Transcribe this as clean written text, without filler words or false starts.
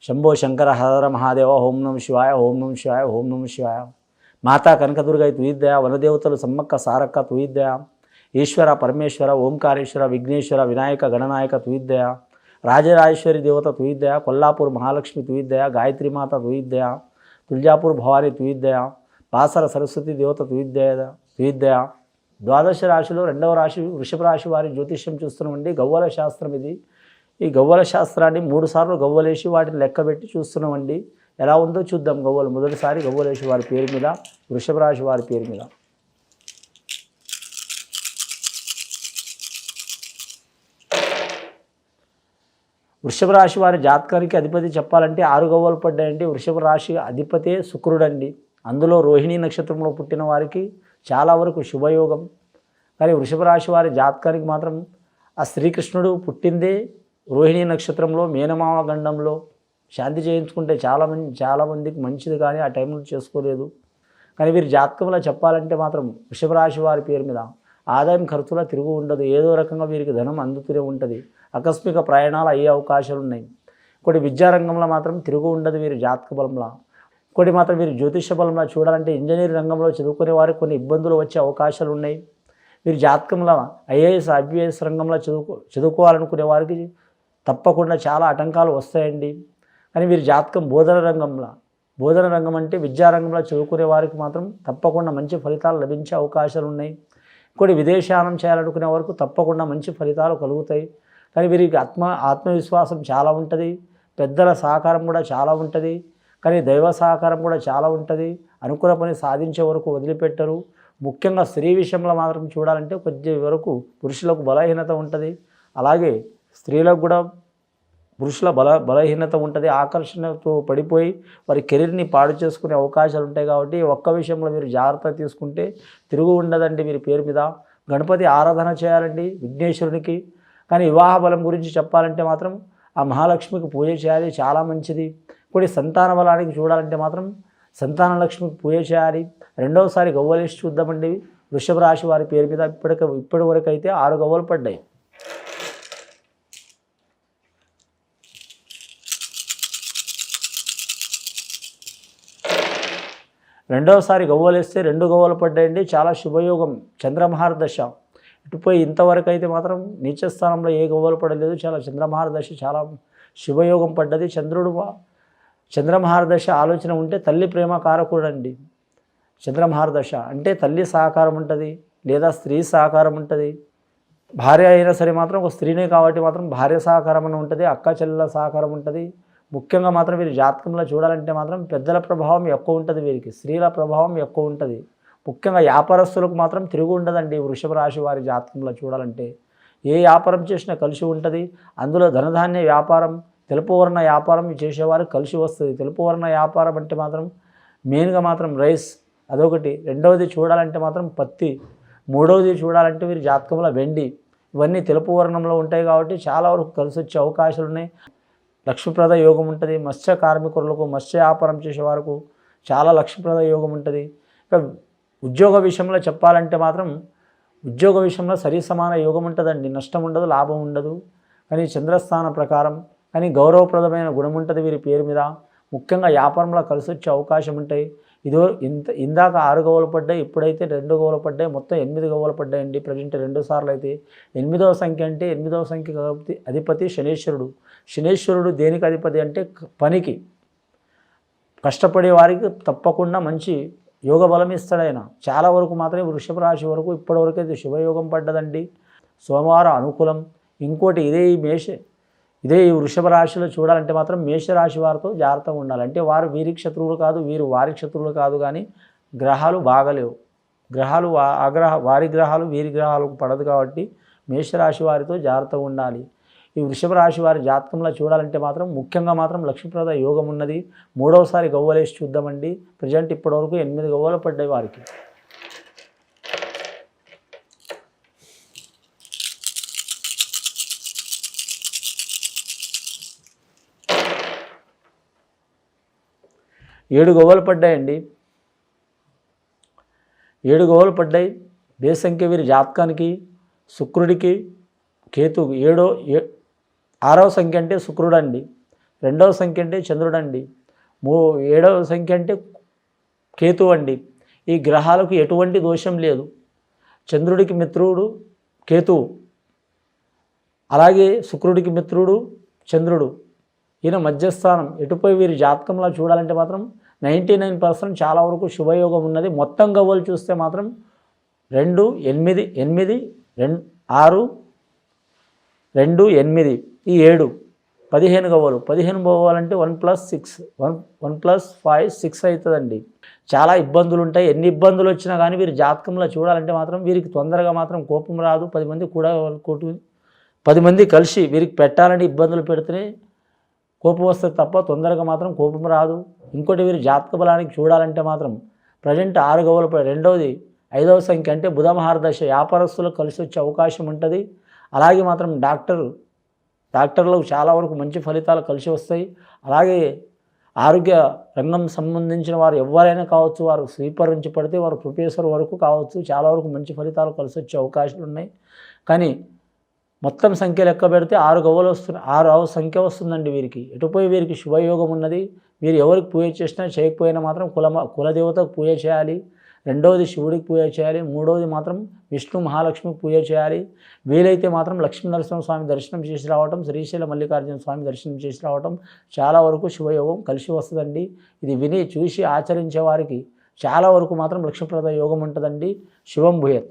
శంభో శంకర హర మహాదేవ ఓం నమ శివాయ ఓం నమ శివాయ ఓం నమ శివాయ. మాతా కనకదుర్గ తుయిద్దయ వనదేవతలు సమ్మక్క సారక్క తుయిద్దయ ఈశ్వర పరమేశ్వర ఓంకారేశ్వర విఘ్నేశ్వర వినాయక గణనాయక తుయిద్దయ రాజరాజేశ్వరి దేవత తుయిద్దయ కొల్లాపూర్ మహాలక్ష్మి తుయిద్దయ గాయత్రి మాత తుయిద్దయ తుల్జాపూర్ భవాని తుయిద్దయ బాసర సరస్వతి దేవత తుయిద్దయ. ద్వాదశ రాశిలో రెండవ రాశి వృషభ రాశి వారి జ్యోతిష్యం చూస్తున్నామండి. గవ్వల శాస్త్రం ఇది. ఈ గవ్వల శాస్త్రాన్ని 3 సార్లు గవ్వలేసి వాటిని లెక్కబెట్టి చూస్తున్నామండి. ఎలా ఉందో చూద్దాం. గవ్వలు మొదటిసారి గవ్వలేసి వారి పేరు మీద, వృషభ రాశి వారి పేరు మీద. వృషభ రాశి వారి జాతకానికి అధిపతి చెప్పాలంటే 6 గవ్వలు పడ్డాయండి. వృషభ రాశి అధిపతే శుక్రుడండి. అందులో రోహిణీ నక్షత్రంలో పుట్టిన వారికి చాలా వరకు శుభయోగం. కానీ వృషభ రాశి వారి జాతకానికి మాత్రం ఆ శ్రీకృష్ణుడు పుట్టిందే రోహిణీ నక్షత్రంలో మేనమామ గండంలో. శాంతి చేయించుకుంటే చాలామందికి మంచిది, కానీ ఆ టైంలో చేసుకోలేదు. కానీ వీరి జాతకంలో చెప్పాలంటే మాత్రం వృషభ రాశి వారి పేరు మీద ఆదాయం ఖర్చులా తిరుగు ఉండదు. ఏదో రకంగా వీరికి ధనం అందుతూనే ఉంటుంది. ఆకస్మిక ప్రయాణాలు అయ్యే అవకాశాలు ఉన్నాయి. కొన్ని విద్యారంగంలో మాత్రం తిరుగు ఉండదు వీరి జాతక బలంలో. కొన్ని మాత్రం వీరి జ్యోతిష బలంలో చూడాలంటే ఇంజనీరింగ్ రంగంలో చదువుకునే వారికి కొన్ని ఇబ్బందులు వచ్చే అవకాశాలు ఉన్నాయి. వీరి జాతకంలో ఐఏఎస్ ఐపీఎస్ రంగంలో చదువుకోవాలనుకునే వారికి తప్పకుండా చాలా ఆటంకాలు వస్తాయండి. కానీ వీరి జాతకం బోధన రంగం అంటే విద్యారంగంలో చదువుకునే వారికి మాత్రం తప్పకుండా మంచి ఫలితాలు లభించే అవకాశాలు ఉన్నాయి. కొన్ని విదేశానం చేయాలనుకునే వరకు తప్పకుండా మంచి ఫలితాలు కలుగుతాయి. కానీ వీరికి ఆత్మవిశ్వాసం చాలా ఉంటుంది. పెద్దల సహకారం కూడా చాలా ఉంటుంది. కానీ దైవ సహకారం కూడా చాలా ఉంటుంది. అనుకున్న పని సాధించే వరకు వదిలిపెట్టరు. ముఖ్యంగా స్త్రీ విషయంలో మాత్రం చూడాలంటే కొద్ది వరకు పురుషులకు బలహీనత ఉంటుంది. అలాగే స్త్రీలకు కూడా పురుషుల బలహీనత ఉంటుంది. ఆకర్షణతో పడిపోయి వారి కెరీర్ని పాడు చేసుకునే అవకాశాలు ఉంటాయి. కాబట్టి ఒక్క విషయంలో మీరు జాగ్రత్త తీసుకుంటే తిరుగు ఉండదండి వీరి పేరు మీద. గణపతి ఆరాధన చేయాలండి విఘ్నేశ్వరునికి. కానీ వివాహ బలం గురించి చెప్పాలంటే మాత్రం ఆ మహాలక్ష్మికి పూజ చేయాలి, చాలా మంచిది. కొన్ని సంతాన బలానికి చూడాలంటే మాత్రం సంతాన లక్ష్మికి పూజ చేయాలి. రెండవసారి గవ్వలేసి చూద్దామండి వృషభ రాశి వారి పేరు మీద. ఇప్పటి వరకు అయితే 6 గవ్వలు పడ్డాయి. రెండవసారి గవ్వలేస్తే 2 గవ్వలు పడ్డాయండి. చాలా శుభయోగం. చంద్రమహార దశ ఇటుపోయి ఇంతవరకు అయితే మాత్రం నీచస్థానంలో ఏ గవ్వలు పడలేదు. చాలా చంద్రమహార దశ చాలా శుభయోగం పడ్డది. చంద్రమహార దశ ఆలోచన ఉంటే తల్లి ప్రేమ కారకుడండి. చంద్రమహార దశ అంటే తల్లి సహకారం ఉంటుంది, లేదా స్త్రీ సహకారం ఉంటుంది. భార్య అయినా సరే మాత్రం ఒక స్త్రీనే కాబట్టి మాత్రం భార్య సహకారం అని ఉంటుంది, అక్క చెల్లెల సహకారం ఉంటుంది. ముఖ్యంగా మాత్రం వీరి జాతకంలో చూడాలంటే మాత్రం పెద్దల ప్రభావం ఎక్కువ ఉంటుంది వీరికి, స్త్రీల ప్రభావం ఎక్కువ ఉంటుంది. ముఖ్యంగా వ్యాపారస్తులకు మాత్రం తిరుగు ఉండదండి వృషభ రాశి వారి జాతకంలో చూడాలంటే. ఏ వ్యాపారం చేసినా కలిసి ఉంటుంది. అందులో ధనధాన్య వ్యాపారం, తెలుపు వర్ణ వ్యాపారం చేసేవారికి కలిసి వస్తుంది. తెలుపు వర్ణ వ్యాపారం అంటే మాత్రం మెయిన్గా మాత్రం రైస్ అదొకటి. రెండవది చూడాలంటే మాత్రం పత్తి. మూడవది చూడాలంటే వీరి జాతకంలో వెండి. ఇవన్నీ తెలుపు వర్ణంలో ఉంటాయి కాబట్టి చాలా వరకు కలిసి వచ్చే అవకాశాలు ఉన్నాయి. లక్ష్మీప్రద యోగం ఉంటుంది. మత్స్య కార్మికులకు, మత్స్య వ్యాపారం చేసే వారికి చాలా లక్ష్మీప్రద యోగం ఉంటుంది. ఇక ఉద్యోగ విషయంలో చెప్పాలంటే మాత్రం ఉద్యోగ విషయంలో సరి సమాన యోగం ఉంటుందండి. నష్టం ఉండదు, లాభం ఉండదు. కానీ చంద్రస్థాన ప్రకారం కానీ గౌరవప్రదమైన గుణం ఉంటుంది వీరి పేరు మీద. ముఖ్యంగా వ్యాపారంలో కలిసి వచ్చే అవకాశం ఉంటాయి. ఇందాక 6 గవ్వలు పడ్డాయి, ఇప్పుడైతే 2 గవ్వలు పడ్డాయి. మొత్తం 8 గవ్వలు పడ్డాయండి. ప్రజెంట్ 2 సార్లు అయితే. 8వ సంఖ్య అంటే 8వ సంఖ్య అధిపతి శనేశ్వరుడు. శనేశ్వరుడు దేనికి అధిపతి అంటే పనికి. కష్టపడే వారికి తప్పకుండా మంచి యోగ బలం ఇస్తాడు ఆయన. చాలా వరకు మాత్రమే వృషభ రాశి వరకు ఇప్పటివరకు అయితే శుభయోగం పడ్డదండి. సోమవారం అనుకూలం. ఇంకోటి ఇదే ఈ వృషభ రాశిలో చూడాలంటే మాత్రం మేషరాశి వారితో జాగ్రత్తగా ఉండాలి. అంటే వారు వీరికి శత్రువులు కాదు, వీరు వారి శత్రువులు కాదు. కానీ గ్రహాలు బాగలేవు. వారి గ్రహాలు వీరి గ్రహాలకు పడదు కాబట్టి మేషరాశి వారితో జాగ్రత్తగా ఉండాలి. ఈ వృషభ రాశి వారి జాతకంలో చూడాలంటే మాత్రం ముఖ్యంగా మాత్రం లక్ష్మీప్రద యోగం ఉన్నది. 3వసారి గవ్వలేసి చూద్దామండి. ప్రజెంట్ ఇప్పటివరకు 8 గవ్వలు పడ్డాయి వారికి. ఏడు గవ్వలు పడ్డాయండి. 7 గవ్వలు పడ్డాయి. బేసంఖ్య వీరి జాతకానికి శుక్రుడికి కేతువు 6వ సంఖ్య అంటే శుక్రుడు అండి. రెండవ సంఖ్య అంటే చంద్రుడు అండి. ఏడవ సంఖ్య అంటే కేతువు అండి. ఈ గ్రహాలకు ఎటువంటి దోషం లేదు. చంద్రుడికి మిత్రుడు కేతువు, అలాగే శుక్రుడికి మిత్రుడు చంద్రుడు. ఈయన మధ్యస్థానం. ఎటుపోయి వీరి జాతకంలో చూడాలంటే మాత్రం 99% చాలా వరకు శుభయోగం ఉన్నది. మొత్తం గవ్వలు చూస్తే మాత్రం 2, 8, 8, 6, 2, 8 ఈ 7 15 గవ్వలు. 15 గవ్వలంటే 1+6 1+5 6 అవుతుందండి. చాలా ఇబ్బందులు ఉంటాయి. ఎన్ని ఇబ్బందులు వచ్చినా కానీ వీరి జాతకంలో చూడాలంటే మాత్రం వీరికి తొందరగా మాత్రం కోపం రాదు. 10 మంది కూడా 10 మంది కలిసి వీరికి పెట్టాలని ఇబ్బందులు పెడితేనే కోపం వస్తుంది తప్ప తొందరగా మాత్రం కోపం రాదు. ఇంకోటి వీరి జాతక బలానికి చూడాలంటే మాత్రం ప్రజెంట్ 6 గవ్వలు. రెండవది 5వ సంఖ్య అంటే బుధ మహారదశ. వ్యాపారస్తులకు కలిసి వచ్చే అవకాశం ఉంటుంది. అలాగే మాత్రం డాక్టర్లకు చాలా వరకు మంచి ఫలితాలు కలిసి వస్తాయి. అలాగే ఆరోగ్య రంగం సంబంధించిన వారు ఎవరైనా కావచ్చు, వారు స్వీపర్ నుంచి పడితే వారు ప్రొఫెసర్ వరకు కావచ్చు, చాలా వరకు మంచి ఫలితాలు కలిసి వచ్చే అవకాశాలు ఉన్నాయి. కానీ మొత్తం సంఖ్య లెక్క పెడితే 6 గవ్వలు వస్తున్నాయి. 6వ సంఖ్య వస్తుందండి వీరికి. ఎటుపోయి వీరికి శుభయోగం ఉన్నది. వీరు ఎవరికి పూజ చేసినా చేయకపోయినా మాత్రం కులదేవతకు పూజ చేయాలి. రెండవది శివుడికి పూజ చేయాలి. మూడవది మాత్రం విష్ణు మహాలక్ష్మికి పూజ చేయాలి. వీలైతే మాత్రం లక్ష్మీ నరసింహస్వామి దర్శనం చేసి రావటం, శ్రీశైల మల్లికార్జున స్వామి దర్శనం చేసి రావటం చాలా వరకు శుభయోగం కలిసి వస్తుందండి. ఇది విని చూసి ఆచరించే వారికి చాలా వరకు మాత్రం లక్ష్మీప్రద యోగం ఉంటుందండి. శుభం భూయత్.